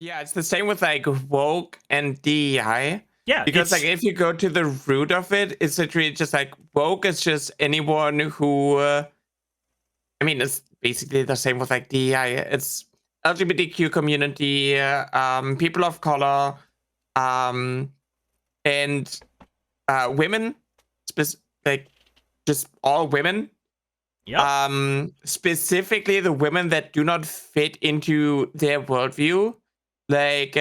Yeah, it's the same with like woke and DEI. Yeah, Because like if you go to the root of it, it's literally just like woke is just anyone who I mean it's basically the same with like DEI. It's LGBTQ community, people of color, and women, like just all women. Yeah. Specifically the women that do not fit into their worldview. Like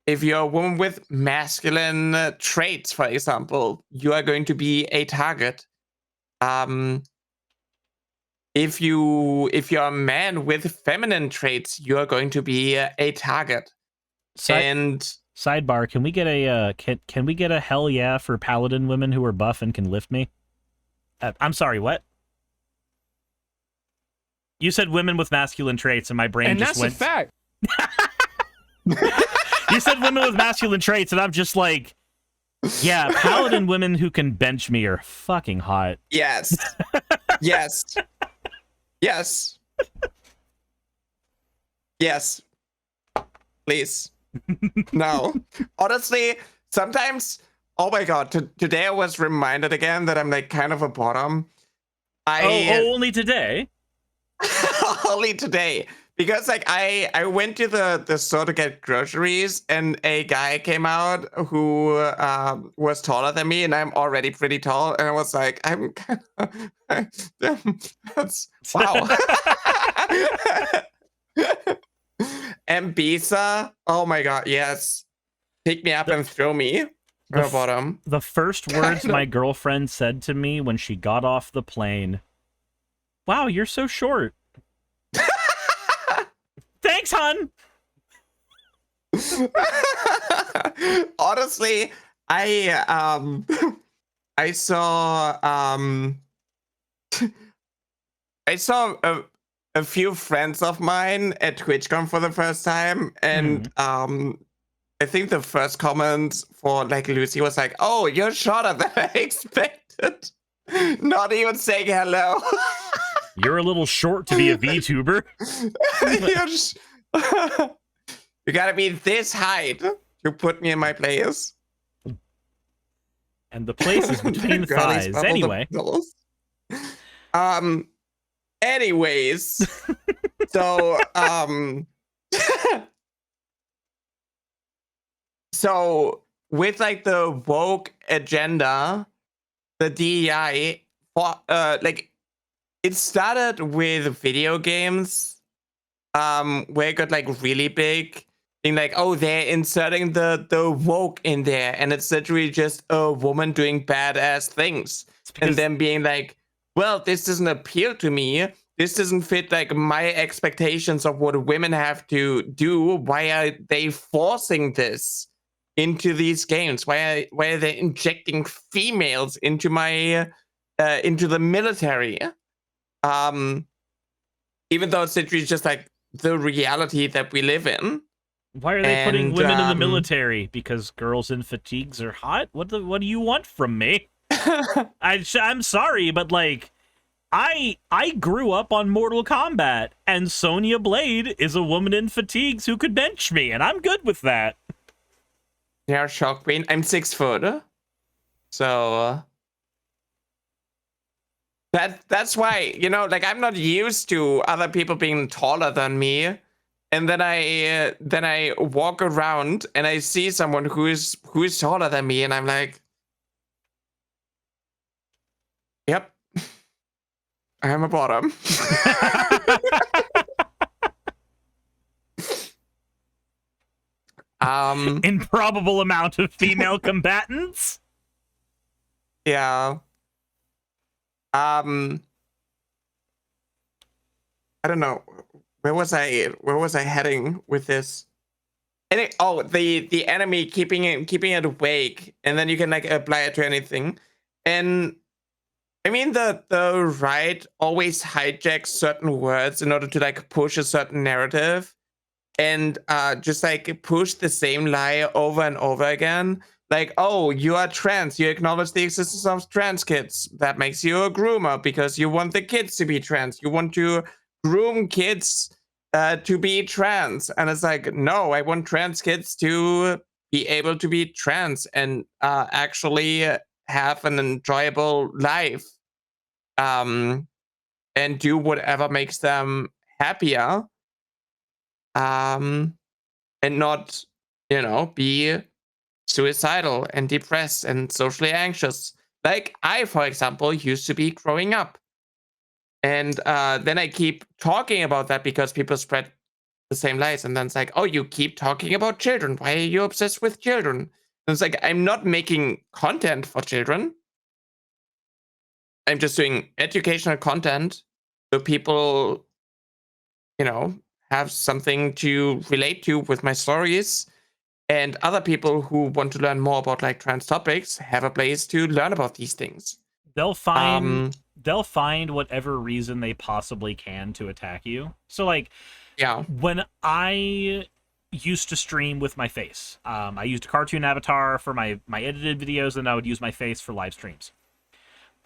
if you're a woman with masculine traits, for example, you are going to be a target. If you're a man with feminine traits, you are going to be a target. Sidebar: Can we get a can we get a hell yeah for paladin women who are buff and can lift me? I'm sorry, what? You said women with masculine traits, and my brain and just went. And that's a fact. You said women with masculine traits, and I'm just like, yeah, paladin women who can bench me are fucking hot. Yes. Yes. Yes. Yes. Please. No. Honestly, sometimes, oh my god, today I was reminded again that I'm like kind of a bottom. Only today? Only today. Because like I went to the store to get groceries and a guy came out who was taller than me, and I'm already pretty tall, and I was like, I'm kind of that's wow. And Bisa, oh my god, yes. Pick me up and throw me. Bottom. The first words my girlfriend said to me when she got off the plane, "Wow, you're so short." Thanks, hon. Honestly, I saw a few friends of mine at TwitchCon for the first time, and I think the first comment for like Lucy was like, "Oh, you're shorter than I expected." Not even saying hello. You're a little short to be a VTuber. You gotta be this height to put me in my place. And the place is between the thighs. Anyway. Anyways. So, so with like the woke agenda, the DEI, like it started with video games, where it got like really big, being like, oh, they're inserting the woke in there, and it's literally just a woman doing badass things, and then being like, well, this doesn't appeal to me. This doesn't fit like my expectations of what women have to do. Why are they forcing this into these games? Why are they injecting females into my into the military? Even though it's literally just like the reality that we live in. Why are they putting women in the military? Because girls in fatigues are hot? What do you want from me? I'm sorry, but like, I grew up on Mortal Kombat, and Sonya Blade is a woman in fatigues who could bench me, and I'm good with that. Yeah, shock queen. I'm 6 foot, so that's why, you know, like I'm not used to other people being taller than me, and then I walk around and I see someone who is taller than me, and I'm like, yep. I'm a bottom. Improbable amount of female combatants? Yeah. I don't know. Where was I heading with this? The enemy keeping it awake, and then you can like apply it to anything. And I mean, the right always hijacks certain words in order to like push a certain narrative, and just like push the same lie over and over again. Like, oh, you are trans. You acknowledge the existence of trans kids. That makes you a groomer because you want the kids to be trans. You want to groom kids to be trans. And it's like, no, I want trans kids to be able to be trans and actually have an enjoyable life, and do whatever makes them happier, and not, be suicidal and depressed and socially anxious. Like I, for example, used to be growing up. And then I keep talking about that because people spread the same lies. And then it's like, oh, you keep talking about children. Why are you obsessed with children? And it's like, I'm not making content for children. I'm just doing educational content so people, have something to relate to with my stories. And other people who want to learn more about like trans topics have a place to learn about these things. They'll find whatever reason they possibly can to attack you. So like, yeah, when I used to stream with my face, I used a cartoon avatar for my edited videos, and I would use my face for live streams.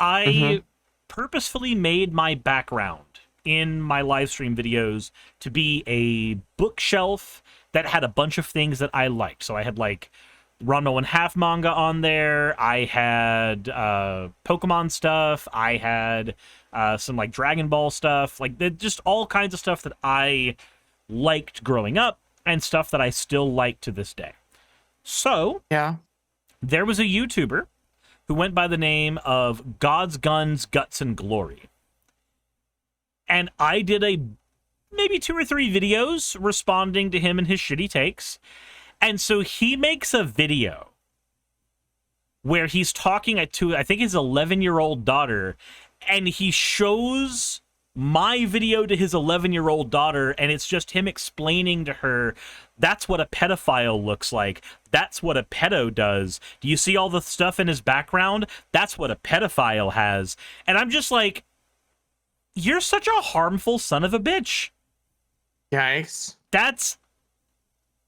I purposefully made my background in my live stream videos to be a bookshelf that had a bunch of things that I liked. So I had like Ranma 1/2 manga on there. I had Pokemon stuff. I had some like Dragon Ball stuff. Like just all kinds of stuff that I liked growing up and stuff that I still like to this day. So yeah, there was a YouTuber who went by the name of God's Guns, Guts, and Glory. And I did maybe 2 or 3 videos responding to him and his shitty takes. And so he makes a video where he's talking to, I think, his 11-year-old daughter, and he shows my video to his 11-year-old daughter, and it's just him explaining to her, that's what a pedophile looks like. That's what a pedo does. Do you see all the stuff in his background? That's what a pedophile has. And I'm just like, you're such a harmful son of a bitch. Yikes.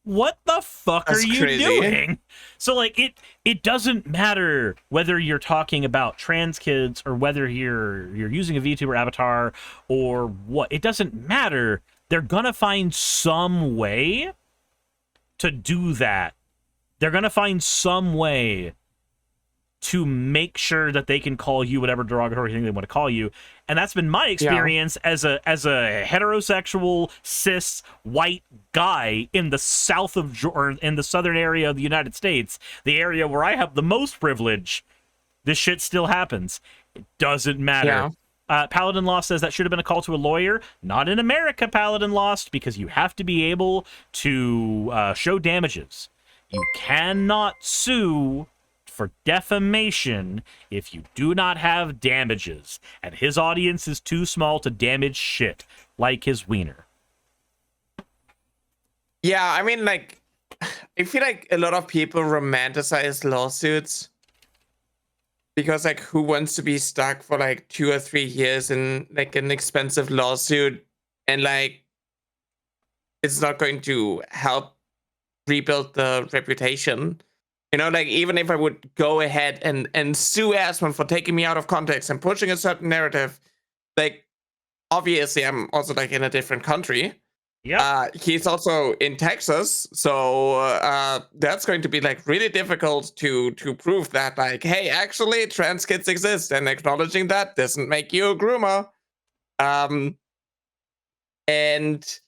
What the fuck That's are you crazy. doing? So like it doesn't matter whether you're talking about trans kids or whether you're using a VTuber avatar or what. It doesn't matter. They're gonna find some way to do that. They're gonna find some way to make sure that they can call you whatever derogatory thing they want to call you. And that's been my experience as a heterosexual, cis, white guy in the south of, or in the southern area of the United States, the area where I have the most privilege. This shit still happens. It doesn't matter. Yeah. Paladin Lost says that should have been a call to a lawyer. Not in America, Paladin Lost, because you have to be able to show damages. You cannot sue for defamation if you do not have damages, and his audience is too small to damage shit like his wiener. Yeah, I mean, like, I feel like a lot of people romanticize lawsuits because, like, who wants to be stuck for like 2 or 3 years in like an expensive lawsuit, and like it's not going to help rebuild the reputation. Like, even if I would go ahead and sue Asmon for taking me out of context and pushing a certain narrative, like, obviously I'm also like in a different country. Yeah. He's also in Texas, so that's going to be like really difficult to prove that, like, hey, actually trans kids exist, and acknowledging that doesn't make you a groomer. And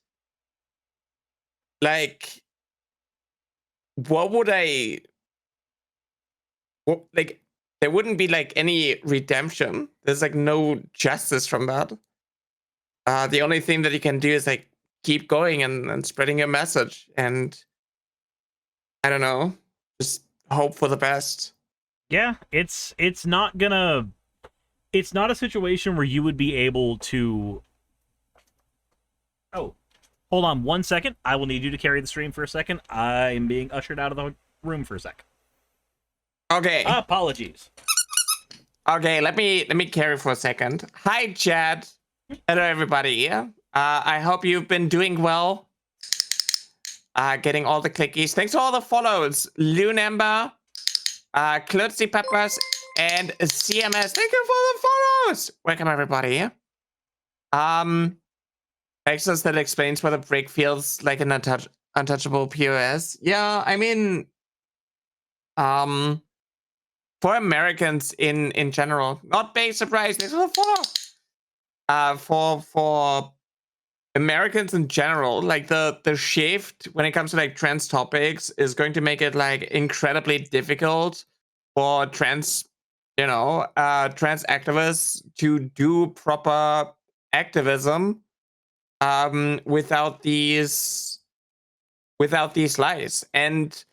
like, what would I... Well, like, there wouldn't be like any redemption. There's like no justice from that. The only thing that you can do is like keep going and spreading your message, and I don't know, just hope for the best. Yeah, it's not a situation where you would be able to... Oh, hold on 1 second. I will need you to carry the stream for a second. I am being ushered out of the room for a sec. Okay. Apologies. Okay, let me carry for a second. Hi, Chad. Hello, everybody. I hope you've been doing well. Getting all the clickies. Thanks for all the follows. Lunember, Klutzy Peppers, and CMS. Thank you for the follows. Welcome, everybody. Access that explains why the brick feels like an untouchable POS. Yeah, I mean, for Americans in general, not big surprise. For Americans in general, like the shift when it comes to like trans topics is going to make it like incredibly difficult for trans activists to do proper activism without these lies. And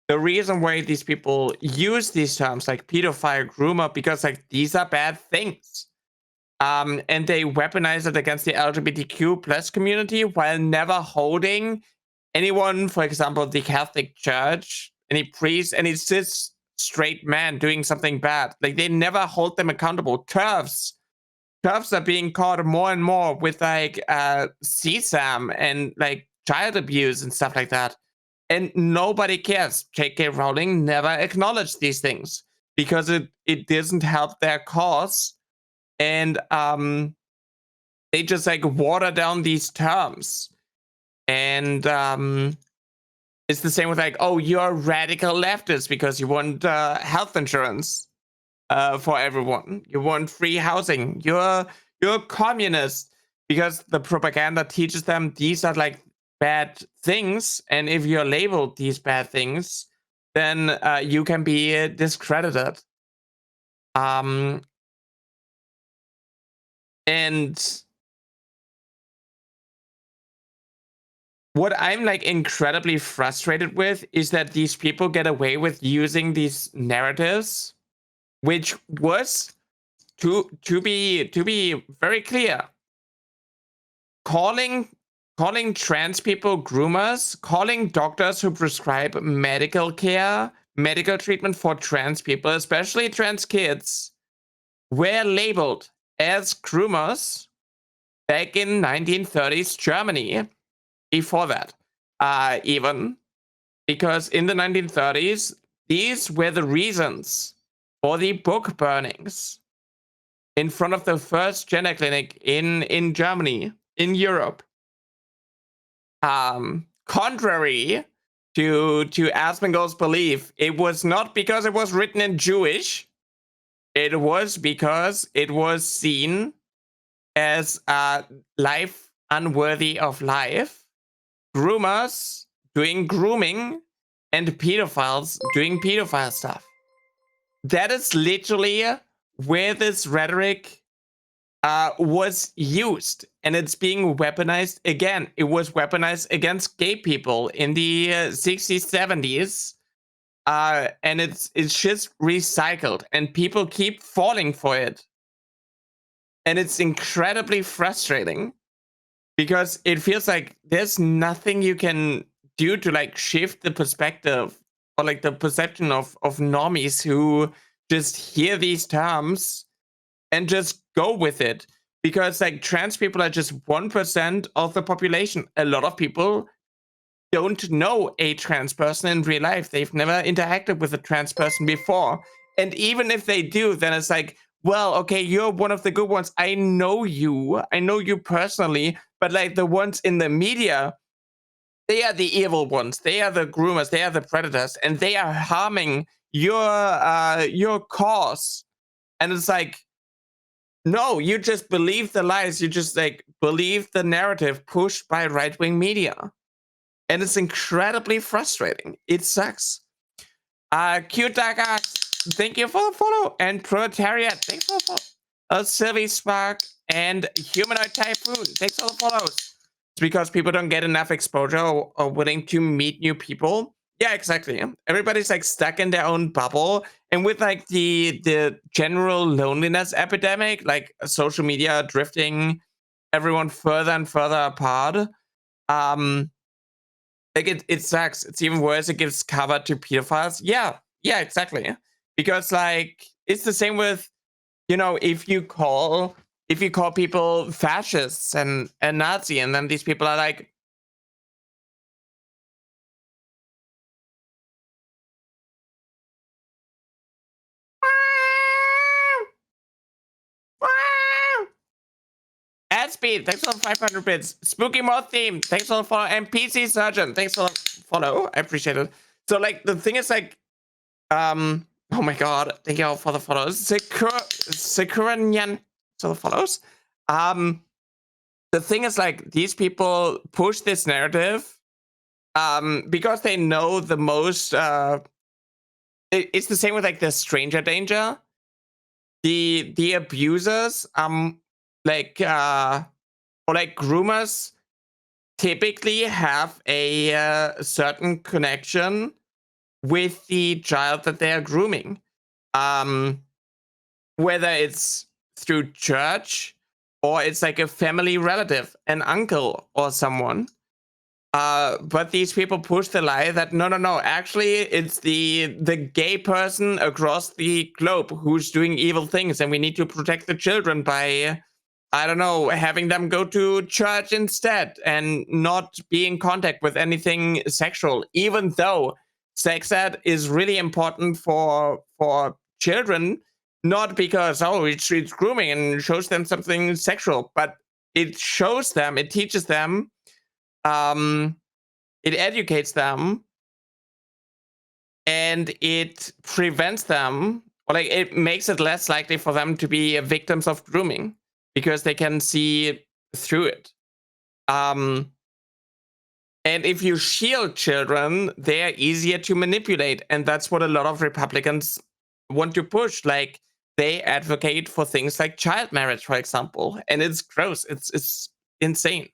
the reason why these people use these terms like pedophile, groomer, because like these are bad things. And they weaponize it against the LGBTQ plus community while never holding anyone, for example, the Catholic Church, any priest, any cis straight man doing something bad. Like they never hold them accountable. TERFs are being caught more and more with like CSAM and like child abuse and stuff like that. And nobody cares. J.K. Rowling never acknowledged these things because it doesn't help their cause. And they just like water down these terms. And it's the same with like, oh, you're a radical leftist because you want health insurance for everyone. You want free housing. You're a communist because the propaganda teaches them these are like bad things, and if you're labeled these bad things, then you can be discredited. And what I'm like incredibly frustrated with is that these people get away with using these narratives, which was to be very clear, calling trans people groomers, calling doctors who prescribe medical care, medical treatment for trans people, especially trans kids, were labeled as groomers back in 1930s Germany. Before that, even because in the 1930s, these were the reasons for the book burnings in front of the first gender clinic in Germany, in Europe. Contrary to Asmongold's belief, it was not because it was written in Jewish. It was because it was seen as life unworthy of life. Groomers doing grooming and pedophiles doing pedophile stuff. That is literally where this rhetoric was used, and it's being weaponized again. It was weaponized against gay people in the 60s, 70s, and it's just recycled, and people keep falling for it, and it's incredibly frustrating. Because it feels like there's nothing you can do to like shift the perspective or like the perception of normies who just hear these terms and just go with it. Because like trans people are just 1% of the population. A lot of people don't know a trans person in real life. They've never interacted with a trans person before. And even if they do, then it's like, well, okay, you're one of the good ones. I know you personally, but like the ones in the media, they are the evil ones. They are the groomers. They are the predators, and they are harming your cause. And it's like, no, you just believe the lies. You just like believe the narrative pushed by right-wing media, and it's incredibly frustrating. It sucks. Cute Dark Axe, thank you for the follow. And Proletariat, thanks for the follow. Sylvie Spark and Humanoid Typhoon, thanks for the follows. It's because people don't get enough exposure or willing to meet new people. Yeah, exactly. Everybody's like stuck in their own bubble. And with like the general loneliness epidemic, like social media drifting everyone further and further apart, like it sucks. It's even worse. It gives cover to pedophiles. Yeah, exactly. Because like it's the same with, if you call people fascists and Nazi, and then these people are like, Gatsby, thanks for the 500 bits. Spooky Moth Theme, thanks for the follow. And PC Surgeon, thanks for the follow. I appreciate it. So like the thing is like, oh my god, thank you all for the follows. Sakura Nyan for the follows. The thing is like these people push this narrative because they know the most. It's the same with like the stranger danger. The abusers, like or like groomers, typically have a certain connection with the child that they are grooming, whether it's through church or it's like a family relative, an uncle or someone. But these people push the lie that no, actually it's the gay person across the globe who's doing evil things, and we need to protect the children by, I don't know, having them go to church instead and not be in contact with anything sexual, even though sex ed is really important for children, not because it's grooming and shows them something sexual, but it shows them, it teaches them, it educates them, and it prevents them, or like it makes it less likely for them to be victims of grooming because they can see through it. And if you shield children, they're easier to manipulate, and that's what a lot of Republicans want to push. Like they advocate for things like child marriage, for example, and it's gross. It's insane.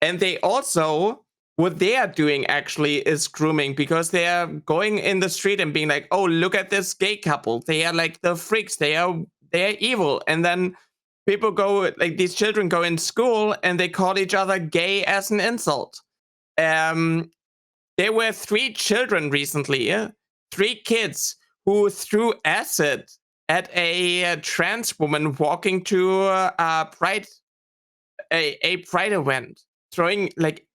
And they also, what they are doing actually is grooming, because they are going in the street and being like, oh, look at this gay couple. They are like the freaks. They are evil. And then people go, like these children go in school and they call each other gay as an insult. There were 3 children recently, 3 kids who threw acid at a trans woman walking to a pride event, throwing like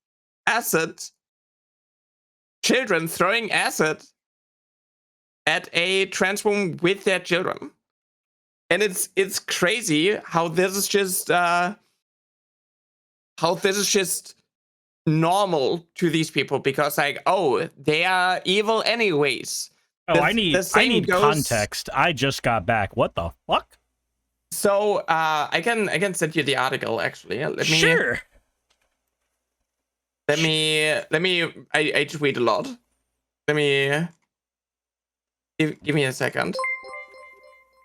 acid. Children throwing acid at a trans woman with their children, and it's crazy how this is just normal to these people, because like, oh, they are evil anyways. Oh, I need context. I just got back. What the fuck? So I can send you the article actually. Sure. Let me I tweet a lot. Let me give me a second.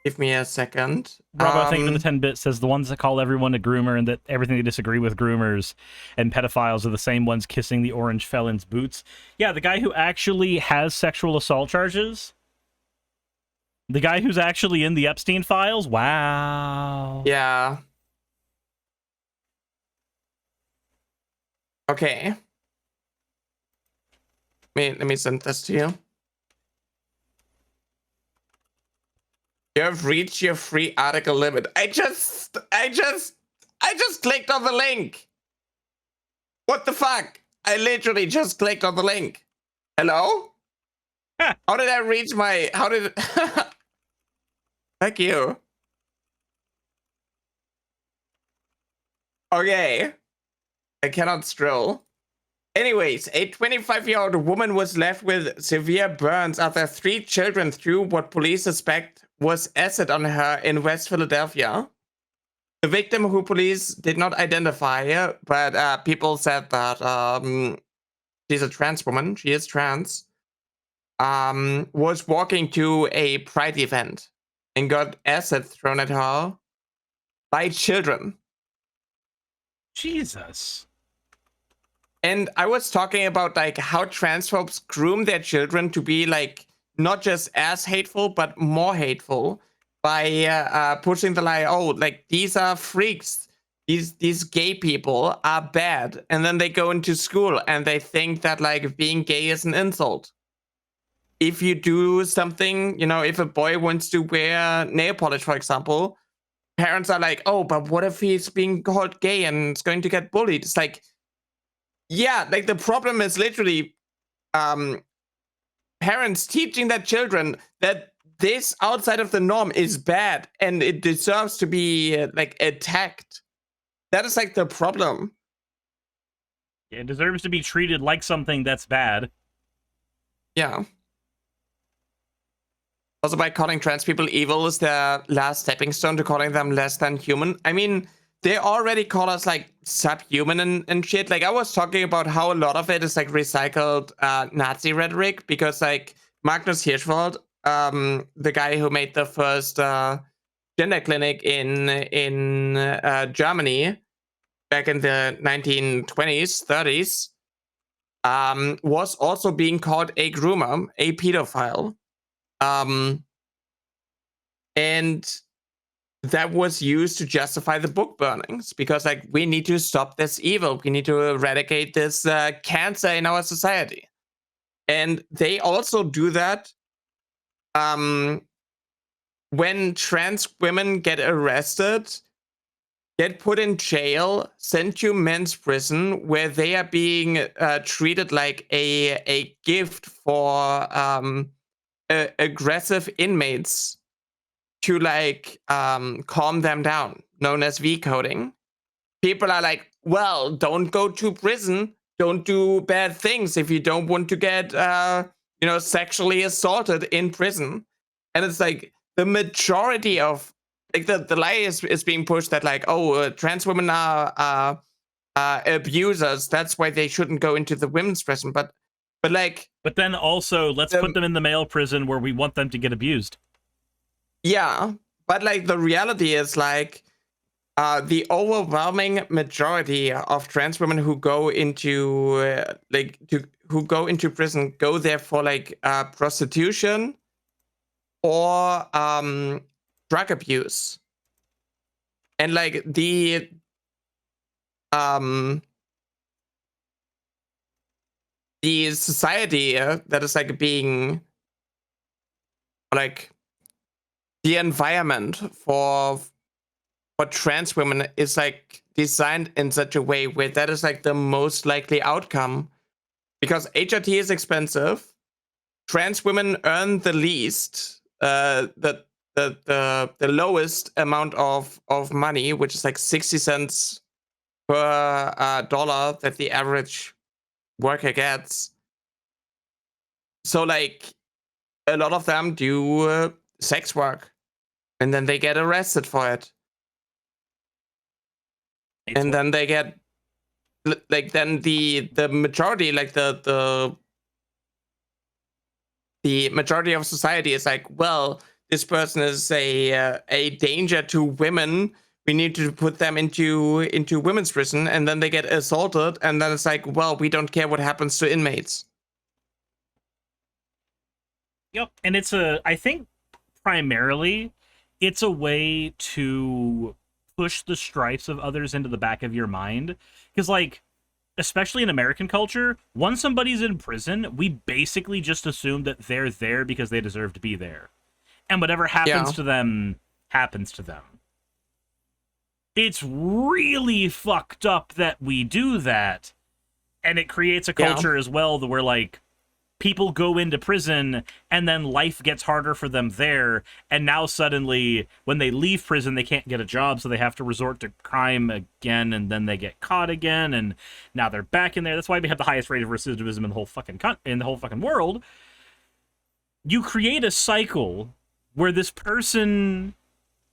Give me a second. Bravo, thank you for the 10 bits. Says the ones that call everyone a groomer and that everything they disagree with groomers and pedophiles are the same ones kissing the orange felon's boots. Yeah, the guy who actually has sexual assault charges. The guy who's actually in the Epstein files. Wow. Yeah. Okay. Let me send this to you. You have reached your free article limit. I just clicked on the link. What the fuck? I literally just clicked on the link. Hello? How did I reach my... How did... Thank you. Okay. I cannot scroll. Anyways, a 25-year-old woman was left with severe burns after 3 children threw what police suspect was acid on her in West Philadelphia. The victim, who police did not identify, but people said that she's a trans woman, she is trans, was walking to a pride event and got acid thrown at her by children. Jesus. And I was talking about like how transphobes groom their children to be like not just as hateful, but more hateful by pushing the lie, oh, like these are freaks. These gay people are bad. And then they go into school and they think that like being gay is an insult. If you do something, you know, if a boy wants to wear nail polish, for example, parents are like, oh, but what if he's being called gay and it's going to get bullied? It's like, yeah, like the problem is literally parents teaching their children that this outside of the norm is bad and it deserves to be like attacked. that is like the problem. It deserves to be treated like something that's bad. Yeah. Also, by calling trans people evil is their last stepping stone to calling them less than human. I mean, they already call us like subhuman and shit. Like I was talking about how a lot of it is like recycled Nazi rhetoric, because like Magnus Hirschfeld, the guy who made the first gender clinic in Germany back in the 1920s, 30s, was also being called a groomer, a pedophile. And that was used to justify the book burnings, because like we need to stop this evil, we need to eradicate this cancer in our society. And they also do that when trans women get arrested, get put in jail, sent to men's prison, where they are being treated like a gift for aggressive inmates to like calm them down, known as V-coding. People are like, well, don't go to prison, don't do bad things if you don't want to get sexually assaulted in prison. And it's like the majority of like the lie is being pushed that like, oh, trans women are abusers, that's why they shouldn't go into the women's prison. But then also let's put them in the male prison where we want them to get abused. Yeah, but like the reality is like the overwhelming majority of trans women who go into who go into prison go there for like prostitution or drug abuse. And like the society that is like being like the environment for trans women is like designed in such a way where that is like the most likely outcome, because HRT is expensive, trans women earn the least, the lowest amount of money, which is like 60 cents per dollar that the average worker gets. So like a lot of them do sex work and then they get arrested for it. And then they get like, then the majority, like the majority of society is like, well, this person is a danger to women, we need to put them into women's prison. And then they get assaulted, and then it's like, well, we don't care what happens to inmates. Yep. And I think primarily it's a way to push the stripes of others into the back of your mind. Because, like, especially in American culture, once somebody's in prison, we basically just assume that they're there because they deserve to be there. And whatever happens to them, happens to them. It's really fucked up that we do that. And it creates a culture as well where, like, people go into prison and then life gets harder for them there, and now suddenly when they leave prison they can't get a job, so they have to resort to crime again, and then they get caught again, and now they're back in there. That's why we have the highest rate of recidivism in the whole fucking world. You create a cycle where this person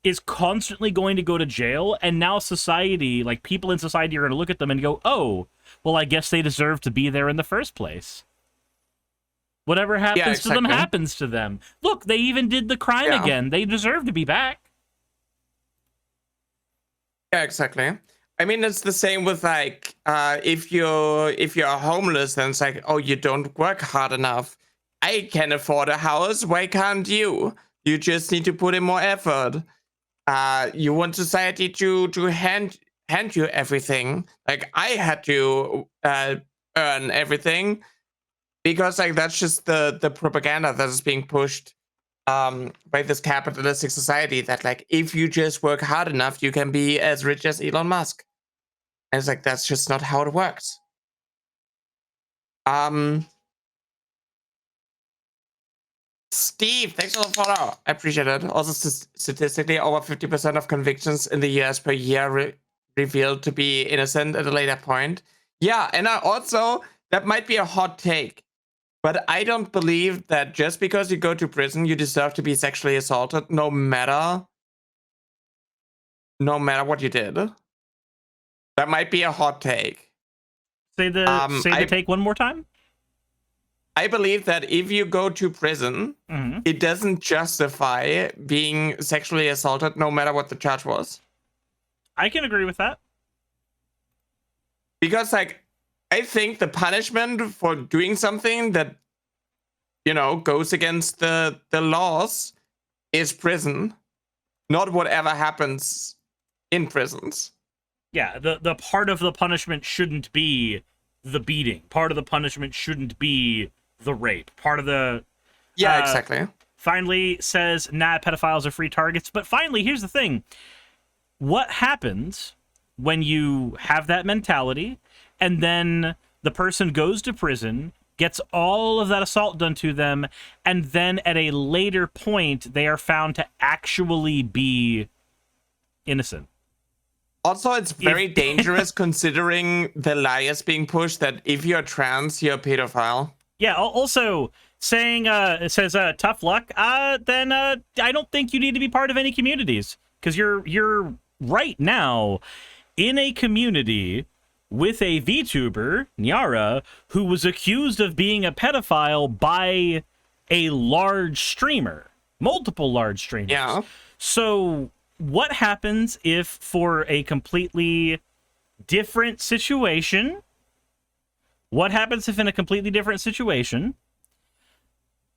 is constantly going to go to jail, and now society, like people in society, are going to look at them and go, oh, well, I guess they deserve to be there in the first place. Whatever happens to them happens to them. Look, they even did the crime again. They deserve to be back. Yeah, exactly. I mean, it's the same with like if you're homeless, then it's like, oh, you don't work hard enough. I can afford a house. Why can't you? You just need to put in more effort. You want society to hand you everything. Like I had to earn everything. Because like that's just the propaganda that is being pushed by this capitalistic society, that like if you just work hard enough, you can be as rich as Elon Musk. And it's like, that's just not how it works. Steve, thanks for the follow. I appreciate it. Also, statistically, over 50% of convictions in the US per year revealed to be innocent at a later point. Yeah, and that might be a hot take, but I don't believe that just because you go to prison, you deserve to be sexually assaulted, no matter what you did. That might be a hot take. Say the take one more time. I believe that if you go to prison, it doesn't justify being sexually assaulted, no matter what the charge was. I can agree with that. Because, like, I think the punishment for doing something that, goes against the laws is prison, not whatever happens in prisons. Yeah, the part of the punishment shouldn't be the beating. Part of the punishment shouldn't be the rape. Part of the... Yeah, exactly. Finally says, nah, pedophiles are free targets. But finally, here's the thing. What happens when you have that mentality and then the person goes to prison, gets all of that assault done to them, and then at a later point, they are found to actually be innocent? Also, it's very dangerous considering the lie is being pushed that if you're trans, you're a pedophile. Yeah, also saying, it says, tough luck, then I don't think you need to be part of any communities. Because you're right now in a community with a VTuber, Nyara, who was accused of being a pedophile by a large streamer. Multiple large streamers. Yeah. So what happens if for a completely different situation... What happens if in a completely different situation,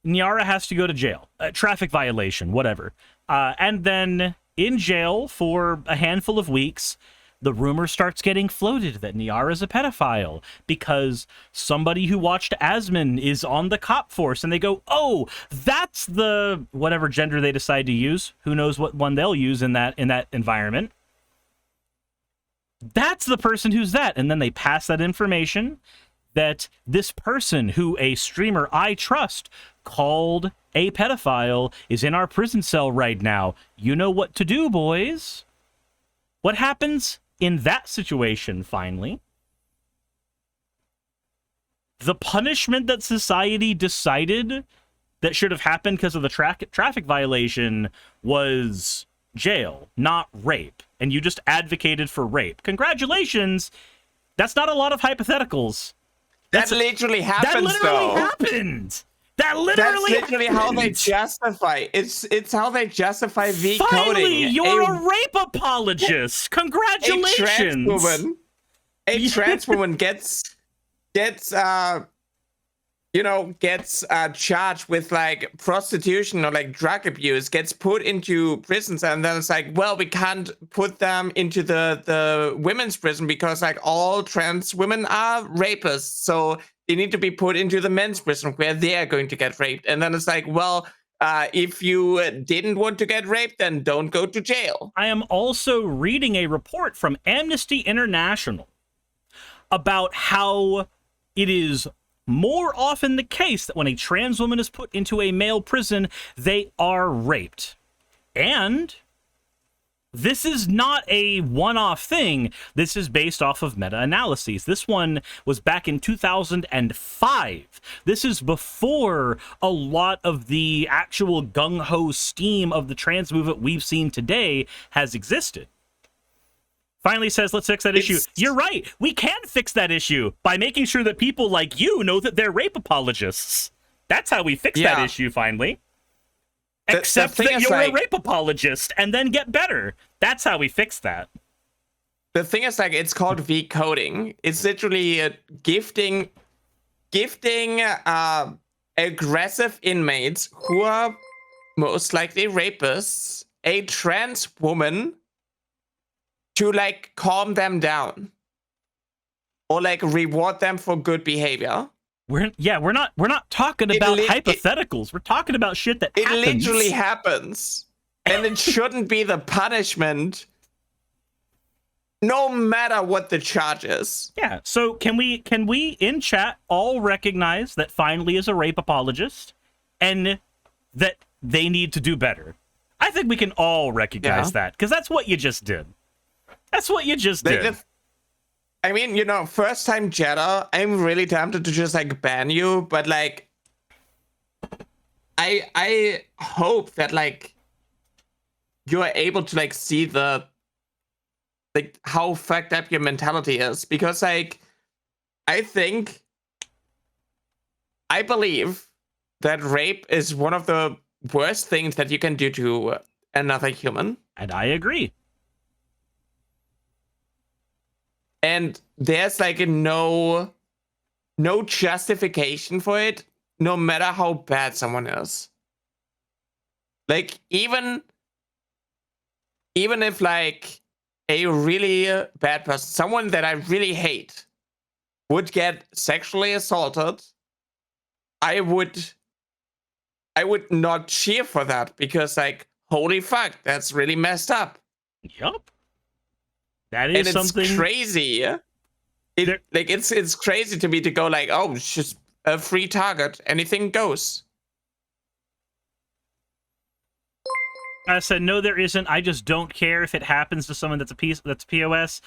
Nyara has to go to jail, traffic violation, whatever. And then in jail for a handful of weeks, the rumor starts getting floated that Nyara's a pedophile because somebody who watched Asmon is on the cop force and they go, oh, that's the whatever gender they decide to use. Who knows what one they'll use in that environment. That's the person who's that. And then they pass that information that this person who a streamer I trust called a pedophile is in our prison cell right now. You know what to do, boys. What happens in that situation, finally? The punishment that society decided that should have happened because of the traffic violation was jail, not rape. And you just advocated for rape. Congratulations. That's not a lot of hypotheticals. That literally happened. That literally happened. That's literally how they justify. It's how they justify V coding. Finally, you're a rape apologist. Congratulations. A trans woman gets charged with like prostitution or like drug abuse, gets put into prisons, and then it's like, well, we can't put them into the women's prison because like all trans women are rapists, so they need to be put into the men's prison where they are going to get raped. And then it's like, well, if you didn't want to get raped, then don't go to jail. I am also reading a report from Amnesty International about how it is more often the case that when a trans woman is put into a male prison, they are raped. And this is not a one-off thing. This is based off of meta-analyses. This one was back in 2005. This is before a lot of the actual gung-ho steam of the trans movement we've seen today has existed. Finally says, let's fix that issue. You're right. We can fix that issue by making sure that people like you know that they're rape apologists. That's how we fix that issue, finally. Accept that you're a rape apologist and then get better. That's how we fix that. The thing is, like, it's called V-coding. It's literally gifting aggressive inmates who are most likely rapists a trans woman to like calm them down or like reward them for good behavior. We're not talking about hypotheticals. We're talking about shit that happens. It literally happens. And it shouldn't be the punishment no matter what the charge is. Yeah. So can we in chat all recognize that Finally is a rape apologist and that they need to do better? I think we can all recognize that because that's what you just did. That's what you just Like, did. I mean, you know, first time Jetta, I'm really tempted to just like ban you, but like, I hope that like you are able to like see the like how fucked up your mentality is, because like I believe that rape is one of the worst things that you can do to another human. And I agree. And there's like no justification for it, no matter how bad someone is. Like even if like a really bad person, someone that I really hate, would get sexually assaulted, I would not cheer for that, because like, holy fuck, that's really messed up. Yup. That is something. It's crazy. It's crazy to me to go like, oh, it's just a free target, anything goes. I said, no, there isn't. I just don't care if it happens to someone that's POS.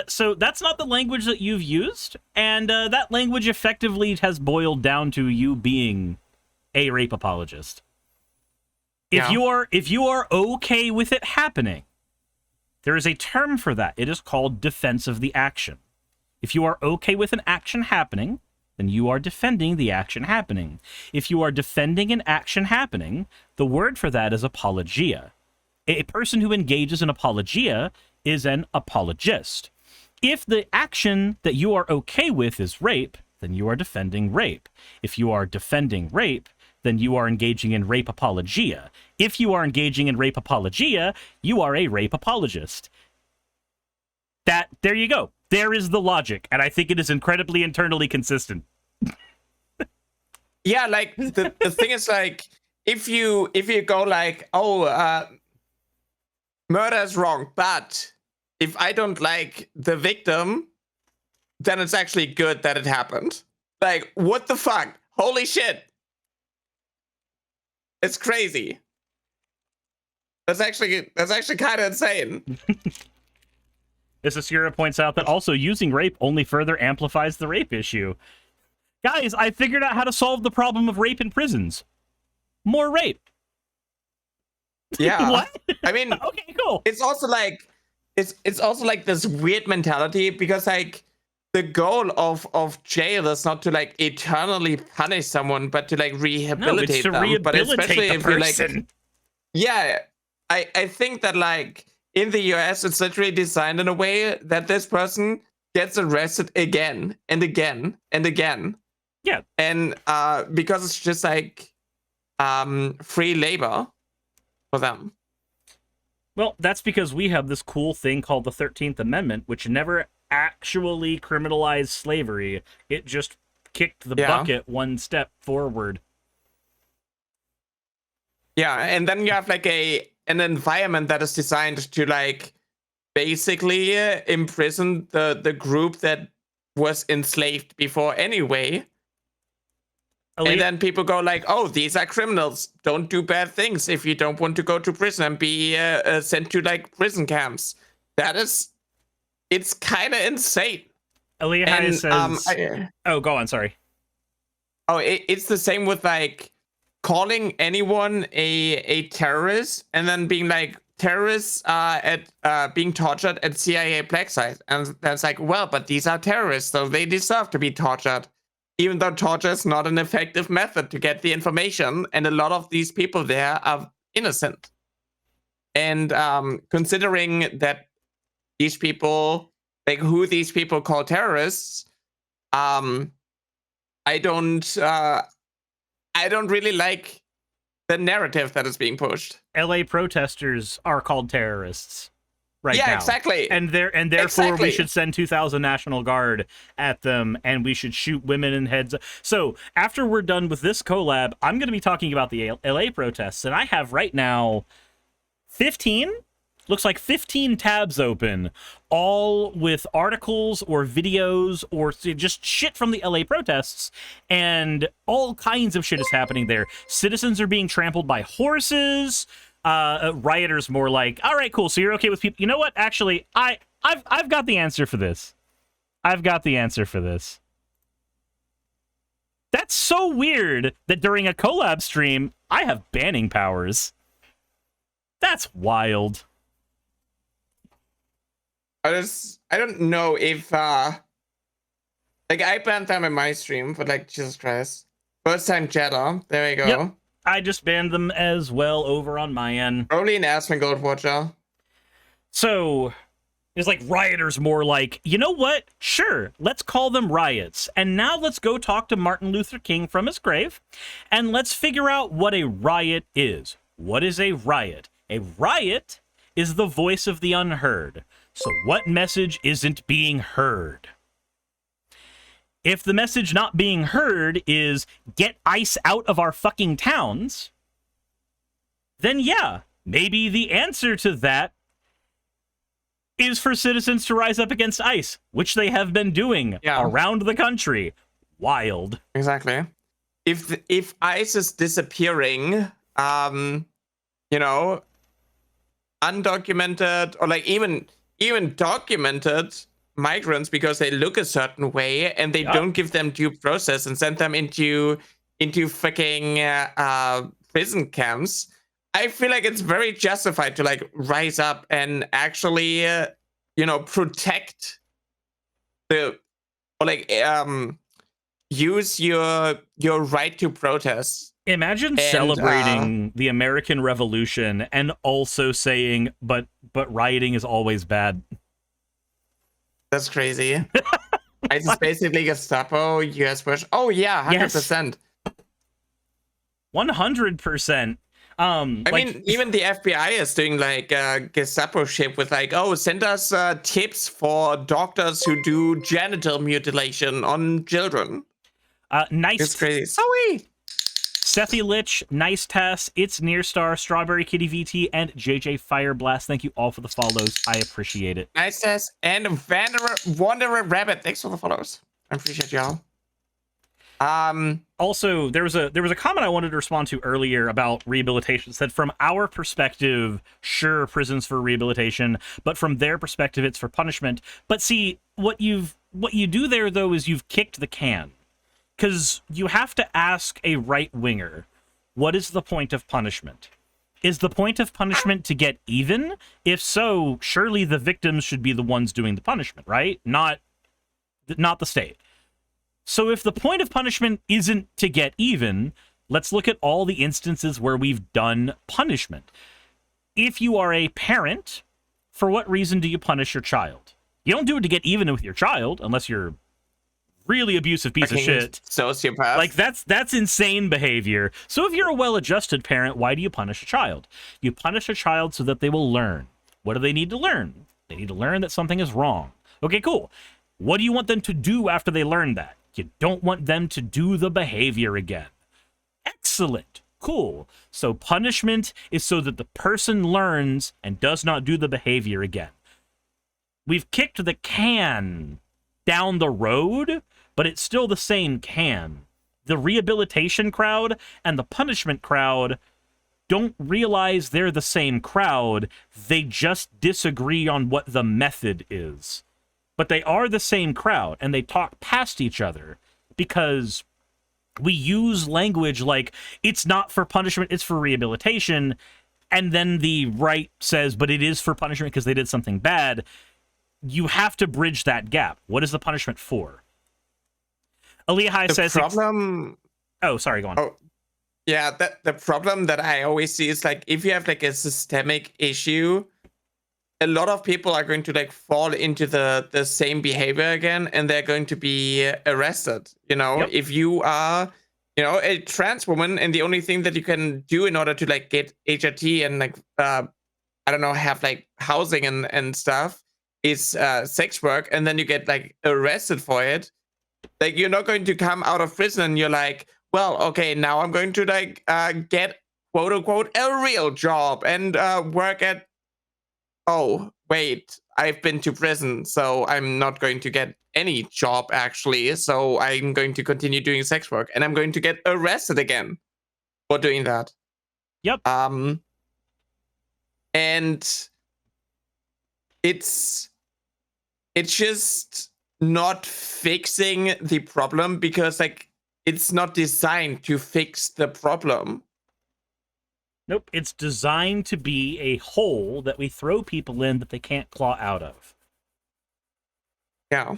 So that's not the language that you've used, and that language effectively has boiled down to you being a rape apologist. If you are okay with it happening, there is a term for that. It is called defense of the action. If you are okay with an action happening, then you are defending the action happening. If you are defending an action happening, the word for that is apologia. A person who engages in apologia is an apologist. If the action that you are okay with is rape, then you are defending rape. If you are defending rape, then you are engaging in rape apologia. If you are engaging in rape apologia, you are a rape apologist. There you go. There is the logic, and I think it is incredibly internally consistent. Yeah, like the thing is like, if you go like, oh, murder is wrong, but if I don't like the victim, then it's actually good that it happened. Like, what the fuck? Holy shit. It's crazy. That's actually kind of insane. This Asura points out that also using rape only further amplifies the rape issue. Guys, I figured out how to solve the problem of rape in prisons. More rape. Yeah. What? I mean, okay, cool. It's also like this weird mentality, because like the goal of jail is not to like eternally punish someone, but to like rehabilitate them. Rehabilitate but especially the if person. you're like, yeah, I think that like in the US it's literally designed in a way that this person gets arrested again and again and again. Yeah. And because it's just like free labor for them. Well, that's because we have this cool thing called the 13th Amendment, which never actually criminalized slavery. It just kicked the bucket one step forward. Yeah, and then you have like an environment that is designed to like basically imprison the group that was enslaved before anyway. And then people go like, oh, these are criminals. Don't do bad things if you don't want to go to prison and be sent to like prison camps. It's kind of insane. Eliahai says, oh, go on, sorry. Oh, it's the same with like calling anyone a terrorist and then being like, terrorists at being tortured at CIA black sites. And that's like, well, but these are terrorists, so they deserve to be tortured. Even though torture is not an effective method to get the information, and a lot of these people there are innocent. And considering that these people, like who these people call terrorists, I don't really like the narrative that is being pushed. LA protesters are called terrorists. Right now. Exactly. And therefore we should send 2,000 National Guard at them, and we should shoot women in heads. So after we're done with this collab, I'm going to be talking about the LA protests, and I have right now 15 tabs open, all with articles or videos or just shit from the LA protests, and all kinds of shit is happening there. Citizens are being trampled by horses. Rioters more like, all right, cool, so you're okay with people. You know what? Actually, I've got the answer for this. That's so weird that during a collab stream, I have banning powers. That's wild. I don't know if like I banned them in my stream, but like Jesus Christ. First time chatter. There we go. Yep. I just banned them as well over on my end. Probably an Aspen Gold Watcher. So it's like rioters more like, you know what? Sure, let's call them riots. And now let's go talk to Martin Luther King from his grave, and let's figure out what a riot is. What is a riot? A riot is the voice of the unheard. So what message isn't being heard? If the message not being heard is get ICE out of our fucking towns, then yeah, maybe the answer to that is for citizens to rise up against ICE, which they have been doing around the country. Wild. Exactly. If ICE is disappearing, you know, undocumented or like even documented migrants because they look a certain way and they don't give them due process and send them into fucking prison camps, I feel like it's very justified to like rise up and actually you know, protect the or like use your right to protest. Imagine celebrating the American Revolution and also saying but rioting is always bad. That's crazy. It's basically Gestapo, US Bush. Oh yeah, 100%. 100%. I mean, even the FBI is doing like Gestapo shit with like, oh, send us tips for doctors who do genital mutilation on children. Nice. It's crazy. Sorry. Sethy Lich, Nice Tess, It's Nearstar, Strawberry Kitty VT, and JJ Fireblast. Thank you all for the follows. I appreciate it. Nice Tess and Wanderer Rabbit. Thanks for the follows. I appreciate y'all. Also, there was a comment I wanted to respond to earlier about rehabilitation. It said, from our perspective, sure, prison's for rehabilitation, but from their perspective, it's for punishment. But see, what you do there though is you've kicked the can. Because you have to ask a right-winger, what is the point of punishment? Is the point of punishment to get even? If so, surely the victims should be the ones doing the punishment, right? Not the state. So if the point of punishment isn't to get even, let's look at all the instances where we've done punishment. If you are a parent, for what reason do you punish your child? You don't do it to get even with your child, unless you're really abusive piece of shit. Sociopath. Like, that's insane behavior. So if you're a well-adjusted parent, why do you punish a child? You punish a child so that they will learn. What do they need to learn? They need to learn that something is wrong. Okay, cool. What do you want them to do after they learn that? You don't want them to do the behavior again. Excellent. Cool. So punishment is so that the person learns and does not do the behavior again. We've kicked the can down the road, but it's still the same can. The rehabilitation crowd and the punishment crowd don't realize they're the same crowd. They just disagree on what the method is. But they are the same crowd, and they talk past each other because we use language like, it's not for punishment, it's for rehabilitation, and then the right says, but it is for punishment because they did something bad. You have to bridge that gap. What is the punishment for? Aliyah says... Oh, sorry, go on. Oh, yeah, the problem that I always see is like, if you have like a systemic issue, a lot of people are going to like fall into the same behavior again, and they're going to be arrested. You know, Yep. If you are, you know, a trans woman, and the only thing that you can do in order to like get HRT and like I don't know, have like housing and stuff is sex work, and then you get like arrested for it. Like, you're not going to come out of prison and you're like, well, okay, now I'm going to like get quote unquote a real job and work at, oh wait, I've been to prison, so I'm not going to get any job actually, so I'm going to continue doing sex work, and I'm going to get arrested again for doing that. Yep. And it's it's just not fixing the problem because like it's not designed to fix the problem. Nope, it's designed to be a hole that we throw people in that they can't claw out of. Yeah.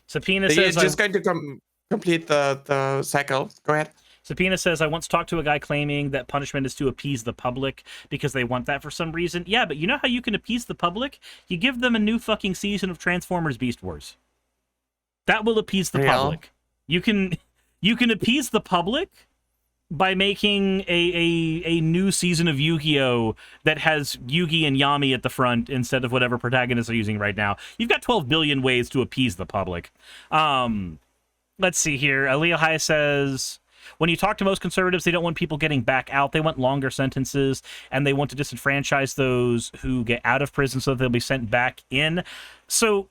Subpoena so says you're just going to complete the cycle. Go ahead. Subpoena says, I once talked to a guy claiming that punishment is to appease the public because they want that for some reason. Yeah, but you know how you can appease the public? You give them a new fucking season of Transformers Beast Wars. That will appease the public. You can appease the public by making a new season of Yu-Gi-Oh! That has Yugi and Yami at the front instead of whatever protagonists are using right now. You've got 12 billion ways to appease the public. Let's see here. Leo High says, when you talk to most conservatives, they don't want people getting back out. They want longer sentences, and they want to disenfranchise those who get out of prison so that they'll be sent back in. So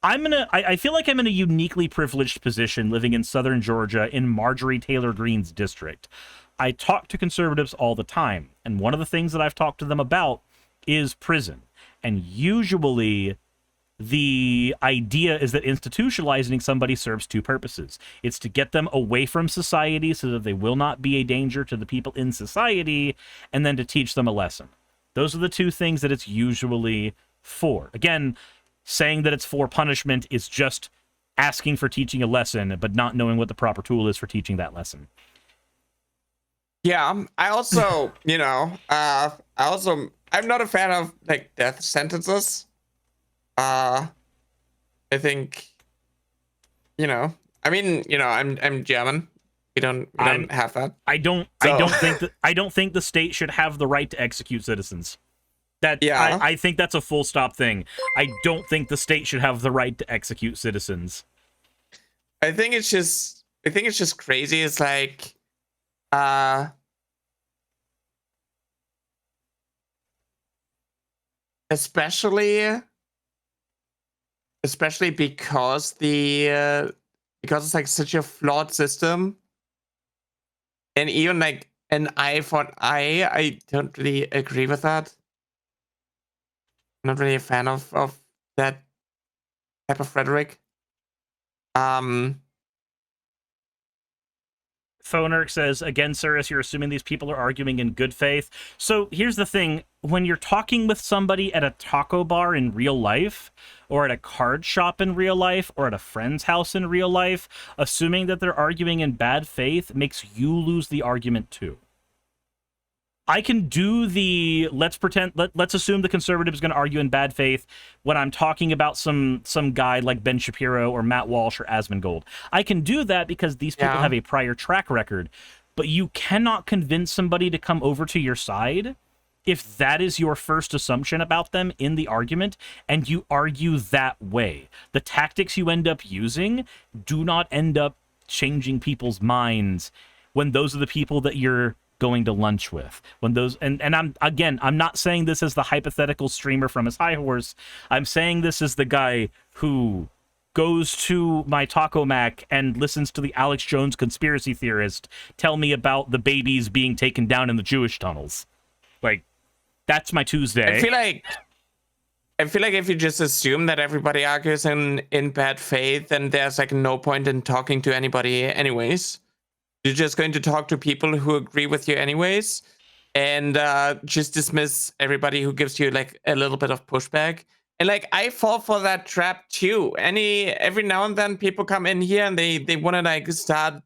I feel like I'm in a uniquely privileged position living in southern Georgia in Marjorie Taylor Greene's district. I talk to conservatives all the time, and one of the things that I've talked to them about is prison. And usually the idea is that institutionalizing somebody serves two purposes. It's to get them away from society so that they will not be a danger to the people in society, and then to teach them a lesson. Those are the two things that it's usually for. Again, saying that it's for punishment is just asking for teaching a lesson, but not knowing what the proper tool is for teaching that lesson. Yeah, I also, I'm not a fan of like death sentences. I think, I'm German. We don't have that. I don't think the state should have the right to execute citizens. I think that's a full stop thing. I don't think the state should have the right to execute citizens. I think it's just crazy. It's like, especially because it's like such a flawed system, and even like an eye for an eye, I don't really agree with that. I'm not really a fan of that type of rhetoric. Phonerk says, again, Suris, you're assuming these people are arguing in good faith. So here's the thing. When you're talking with somebody at a taco bar in real life, or at a card shop in real life, or at a friend's house in real life, assuming that they're arguing in bad faith makes you lose the argument too. I can do the let's assume the conservative is going to argue in bad faith when I'm talking about some guy like Ben Shapiro or Matt Walsh or Asmongold. I can do that because these people have a prior track record, but you cannot convince somebody to come over to your side if that is your first assumption about them in the argument and you argue that way. The tactics you end up using do not end up changing people's minds when those are the people that you're going to lunch with. When those and I'm not saying this as the hypothetical streamer from his high horse. I'm saying this as the guy who goes to my Taco Mac and listens to the Alex Jones conspiracy theorist tell me about the babies being taken down in the Jewish tunnels. Like, that's my Tuesday. I feel like if you just assume that everybody argues in bad faith, then there's like no point in talking to anybody anyways. You're just going to talk to people who agree with you anyways, and just dismiss everybody who gives you like a little bit of pushback. And like I fall for that trap too. Every now and then people come in here and they want to like start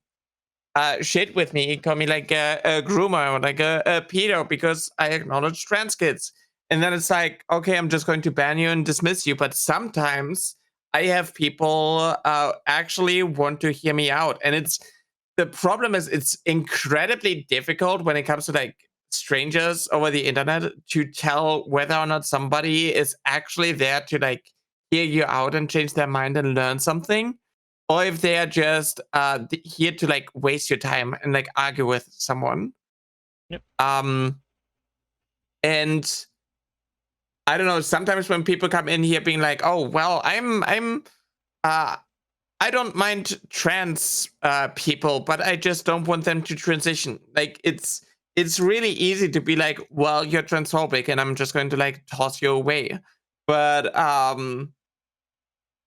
shit with me, call me like a groomer or like a pedo because I acknowledge trans kids. And then it's like, okay, I'm just going to ban you and dismiss you. But sometimes I have people actually want to hear me out, and the problem is it's incredibly difficult when it comes to like strangers over the internet to tell whether or not somebody is actually there to like hear you out and change their mind and learn something, or if they are just here to like waste your time and like argue with someone. Yep. And I don't know, sometimes when people come in here being like, oh well, I don't mind trans people, but I just don't want them to transition. Like it's really easy to be like, well, you're transphobic and I'm just going to like toss you away. But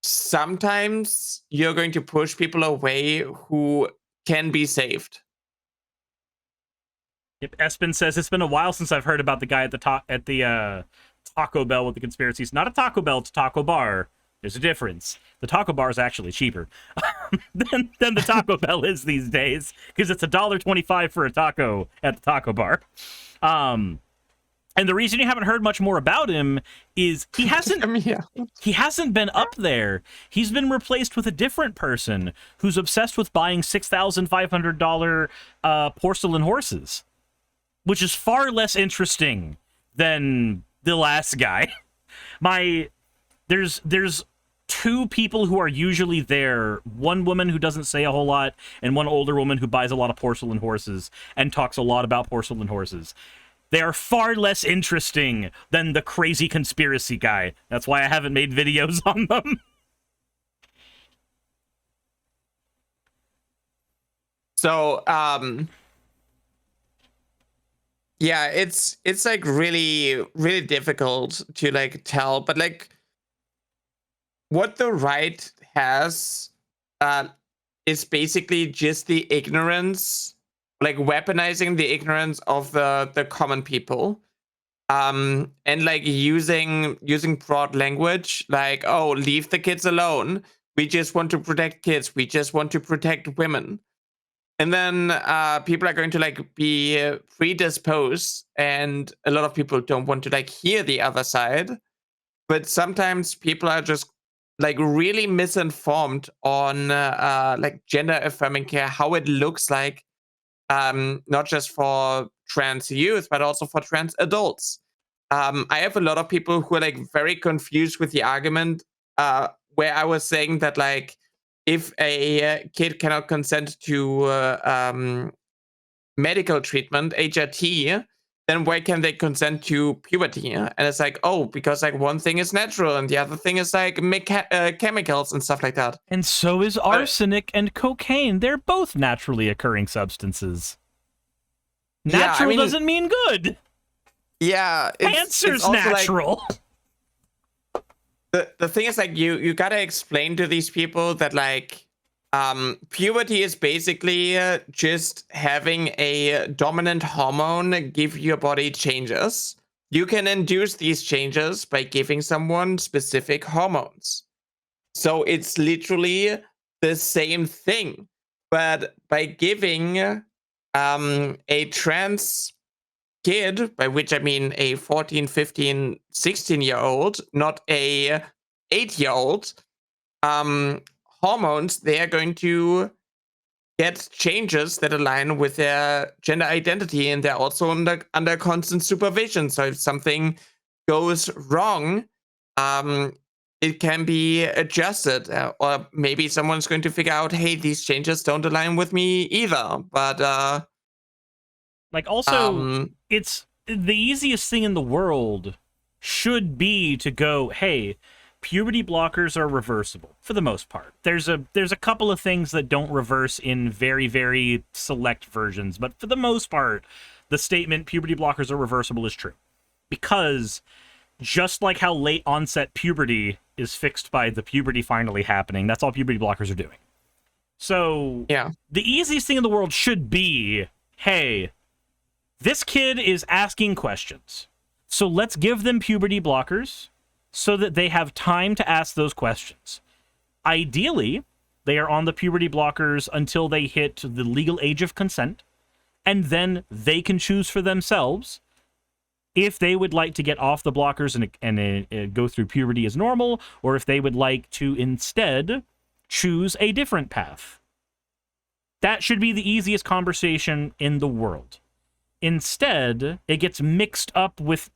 sometimes you're going to push people away who can be saved. Yep, Espen says it's been a while since I've heard about the guy at the Taco Bell with the conspiracies. Not a Taco Bell, it's a taco bar. There's a difference. The taco bar is actually cheaper than the Taco Bell is these days, because it's $1.25 for a taco at the taco bar. And the reason you haven't heard much more about him is he hasn't he hasn't been up there. He's been replaced with a different person who's obsessed with buying $6,500 porcelain horses, which is far less interesting than the last guy. There's two people who are usually there. One woman who doesn't say a whole lot, and one older woman who buys a lot of porcelain horses and talks a lot about porcelain horses. They are far less interesting than the crazy conspiracy guy. That's why I haven't made videos on them. So, yeah, it's like really, really difficult to like tell, but like what the right has is basically just the ignorance, like weaponizing the ignorance of the common people, and like using broad language, like, oh, leave the kids alone. We just want to protect kids. We just want to protect women. And then people are going to like be predisposed, and a lot of people don't want to like hear the other side. But sometimes people are just like really misinformed on like gender affirming care, how it looks like, not just for trans youth, but also for trans adults. I have a lot of people who are like very confused with the argument where I was saying that like if a kid cannot consent to medical treatment, HRT, then why can they consent to puberty? And it's like, oh, because like one thing is natural and the other thing is like chemicals and stuff like that. And so is arsenic and cocaine. They're both naturally occurring substances. Natural doesn't mean good. Yeah. Cancer's natural. Like, the thing is like you gotta explain to these people that like puberty is basically just having a dominant hormone give your body changes. You can induce these changes by giving someone specific hormones. So it's literally the same thing. But by giving a trans kid, by which I mean a 14, 15, 16-year-old, not a 8-year-old, hormones, they are going to get changes that align with their gender identity, and they're also under constant supervision. So if something goes wrong, it can be adjusted, or maybe someone's going to figure out, hey, these changes don't align with me either. But like also, it's the easiest thing in the world should be to go, hey, puberty blockers are reversible for the most part. There's a couple of things that don't reverse in very, very select versions, but for the most part, the statement puberty blockers are reversible is true. Because just like how late onset puberty is fixed by the puberty finally happening, that's all puberty blockers are doing. So yeah, the easiest thing in the world should be, hey, this kid is asking questions, so let's give them puberty blockers so that they have time to ask those questions. Ideally, they are on the puberty blockers until they hit the legal age of consent, and then they can choose for themselves if they would like to get off the blockers and go through puberty as normal, or if they would like to instead choose a different path. That should be the easiest conversation in the world. Instead, it gets mixed up with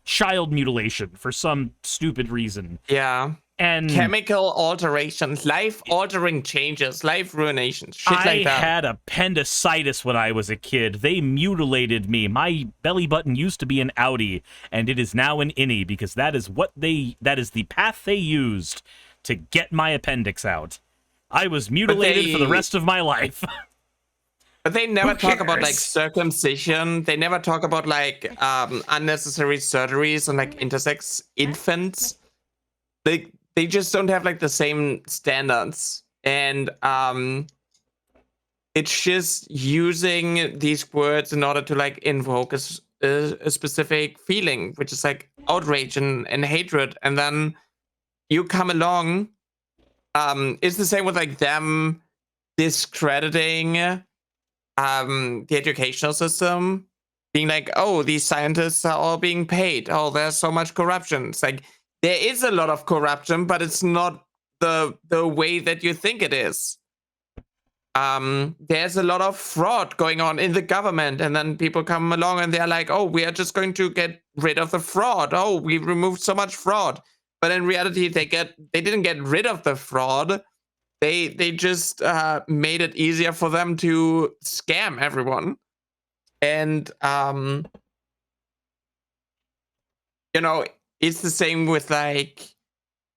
child mutilation for some stupid reason. Yeah. And chemical alterations, life-altering changes, life ruinations, shit like that. I had appendicitis when I was a kid. They mutilated me. My belly button used to be an outie, and it is now an innie, because that is the path they used to get my appendix out. I was mutilated for the rest of my life. But they never talk about like circumcision. They never talk about like unnecessary surgeries on like intersex infants. Like they just don't have like the same standards, and it's just using these words in order to like invoke a specific feeling, which is like outrage and hatred, and then you come along. It's the same with like them discrediting the educational system, being like, oh, these scientists are all being paid. Oh, there's so much corruption. It's like there is a lot of corruption, but it's not the way that you think it is. There's a lot of fraud going on in the government, and then people come along and they're like, oh, we are just going to get rid of the fraud. Oh, we removed so much fraud. But in reality, they didn't get rid of the fraud. They just made it easier for them to scam everyone. And it's the same with like,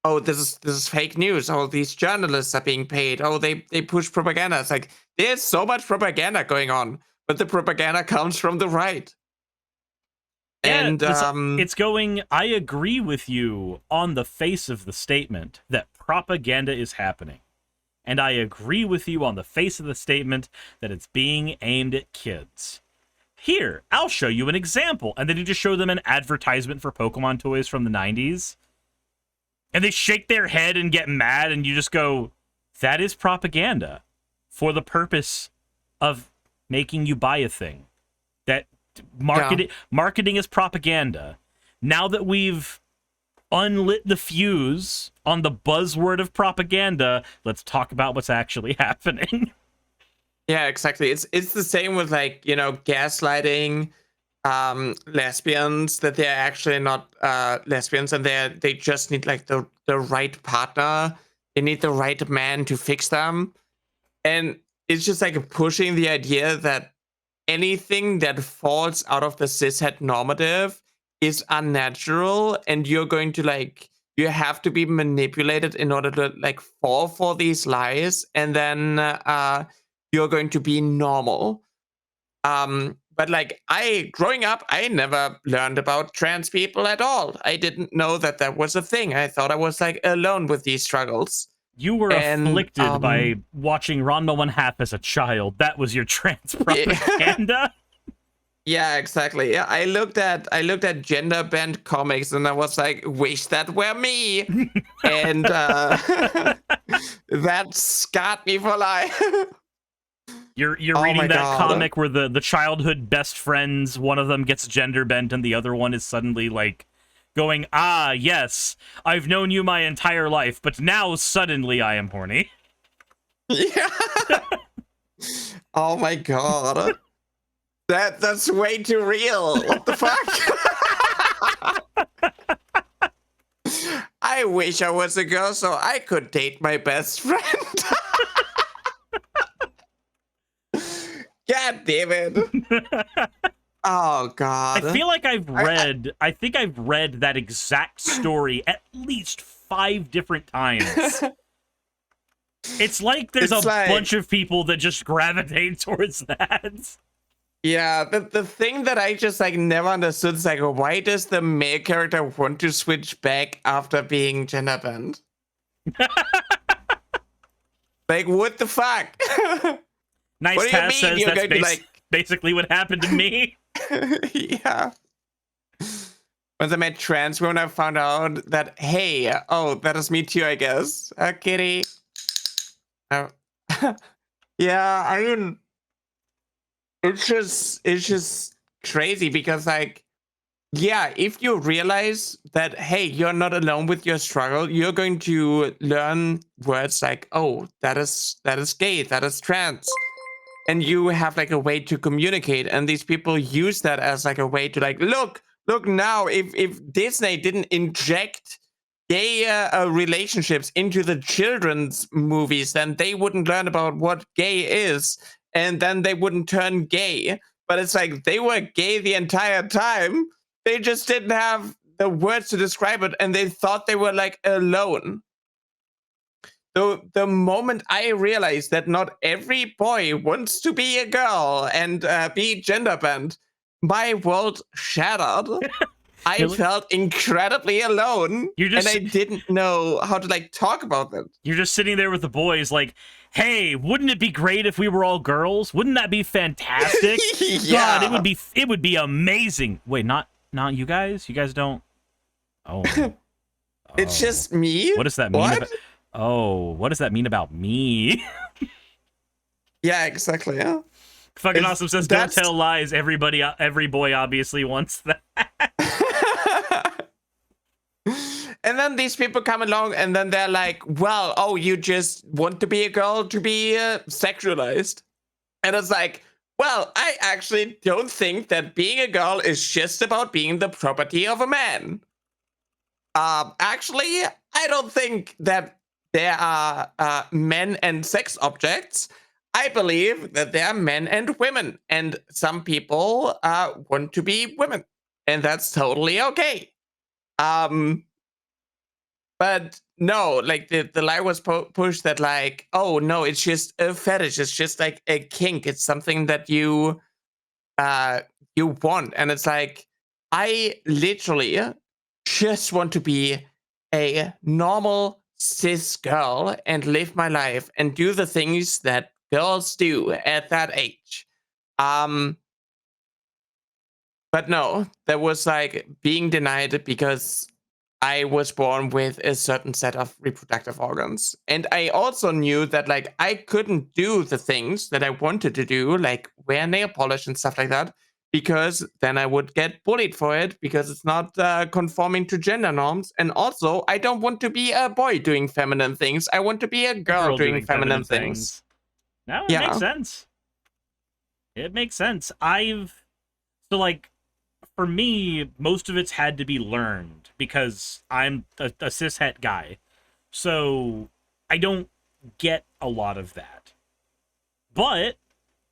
oh, this is fake news. Oh, these journalists are being paid. Oh, they push propaganda. It's like there's so much propaganda going on, but the propaganda comes from the right. Yeah, And it's going, I agree with you on the face of the statement that propaganda is happening. And I agree with you on the face of the statement that it's being aimed at kids. Here, I'll show you an example. And then you just show them an advertisement for Pokemon toys from the 90s. And they shake their head and get mad, and you just go, that is propaganda for the purpose of making you buy a thing. That marketing is propaganda. Now that we've unlit the fuse on the buzzword of propaganda, let's talk about what's actually happening. Yeah, exactly. It's the same with like, gaslighting lesbians, that they're actually not lesbians, and they just need like the right partner. They need the right man to fix them. And it's just like pushing the idea that anything that falls out of the cishet normative is unnatural, and you're going to like, you have to be manipulated in order to like fall for these lies, and then you're going to be normal. But like, growing up, I never learned about trans people at all. I didn't know that was a thing. I thought I was like alone with these struggles. You were afflicted by watching Ranma 1/2 as a child. That was your trans propaganda. Yeah, exactly. Yeah, I looked at gender bent comics and I was like, wish that were me. And that scarred me for life. You're reading that comic where the childhood best friends, one of them gets gender bent and the other one is suddenly like going, ah, yes, I've known you my entire life, but now suddenly I am horny. Yeah. Oh my god. That's way too real. What the fuck? I wish I was a girl so I could date my best friend. God damn it. Oh god. I feel like I've read that exact story at least 5 different times. It's like there's a bunch of people that just gravitate towards that. Yeah, the thing that I just like never understood is like, why does the male character want to switch back after being gender bent? Like, what the fuck? Nice Taz says that's basically what happened to me. Yeah. Once I met trans women, I found out that, hey, oh, that is me too, I guess. Kitty. Oh. Yeah, I mean, it's just crazy because, like, yeah, if you realize that, hey, you're not alone with your struggle, you're going to learn words like, oh, that is gay, that is trans. And you have like a way to communicate, and these people use that as like a way to like, look now, if Disney didn't inject gay relationships into the children's movies, then they wouldn't learn about what gay is, and then they wouldn't turn gay. But it's like they were gay the entire time. They just didn't have the words to describe it, and they thought they were like alone. So the moment I realized that not every boy wants to be a girl and be gender bent, my world shattered. I felt incredibly alone, and I didn't know how to like talk about it. You're just sitting there with the boys, like, "Hey, wouldn't it be great if we were all girls? Wouldn't that be fantastic? Yeah. God, it would be amazing." Wait, not you guys? You guys don't? Oh, it's just me. What does that mean? What does that mean about me? Yeah, exactly. Yeah. Fucking awesome says, "Don't tell lies. Every boy obviously wants that." And then these people come along, and then they're like, "Well, oh, you just want to be a girl to be sexualized," and it's like, well, I actually don't think that being a girl is just about being the property of a man. Actually, I don't think that there are men and sex objects. I believe that there are men and women, and some people want to be women, and that's totally okay. But no, like the lie was pushed that like, oh no, it's just a fetish. It's just like a kink. It's something that you want, and it's like, I literally just want to be a normal cis girl and live my life and do the things that girls do at that age. But no, that was like being denied because I was born with a certain set of reproductive organs. And I also knew that like I couldn't do the things that I wanted to do, like wear nail polish and stuff like that, because then I would get bullied for it because it's not conforming to gender norms. And also, I don't want to be a boy doing feminine things. I want to be a girl doing feminine things. No, it makes sense. It makes sense. So like, for me, most of it's had to be learned because I'm a cishet guy. So I don't get a lot of that. But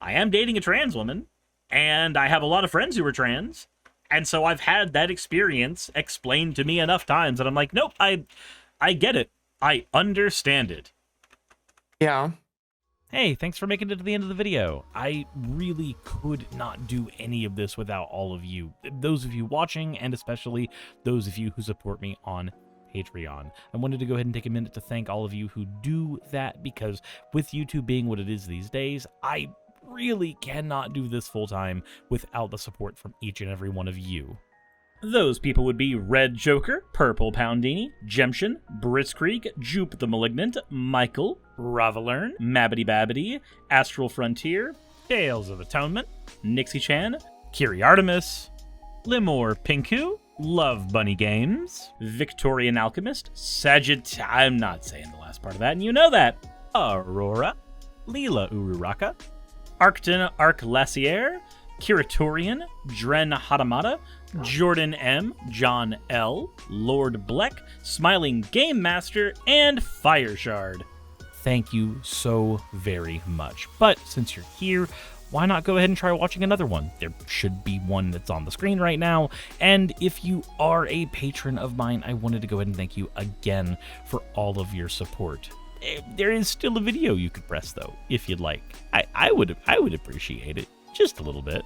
I am dating a trans woman, and I have a lot of friends who are trans, and so I've had that experience explained to me enough times that I'm like, nope, I get it. I understand it. Yeah. Hey, thanks for making it to the end of the video. I really could not do any of this without all of you. Those of you watching, and especially those of you who support me on Patreon. I wanted to go ahead and take a minute to thank all of you who do that, because with YouTube being what it is these days, I really cannot do this full-time without the support from each and every one of you. Those people would be Red Joker, Purple Poundini, Jemshin, Britzkrieg, Jupe the Malignant, Michael, Ravalern, Mabbity Babbity, Astral Frontier, Tales of Atonement, Nixie Chan, Kiri Artemis, Limor Pinku, Love Bunny Games, Victorian Alchemist, I'm not saying the last part of that, and you know that, Aurora, Leela Ururaka, Arcton Arclacier, Kiratorian, Dren Hadamata, Jordan M, John L, Lord Bleck, Smiling Game Master, and Fireshard. Thank you so very much. But since you're here, why not go ahead and try watching another one? There should be one that's on the screen right now. And if you are a patron of mine, I wanted to go ahead and thank you again for all of your support. There is still a video you could press though, if you'd like. I would appreciate it just a little bit.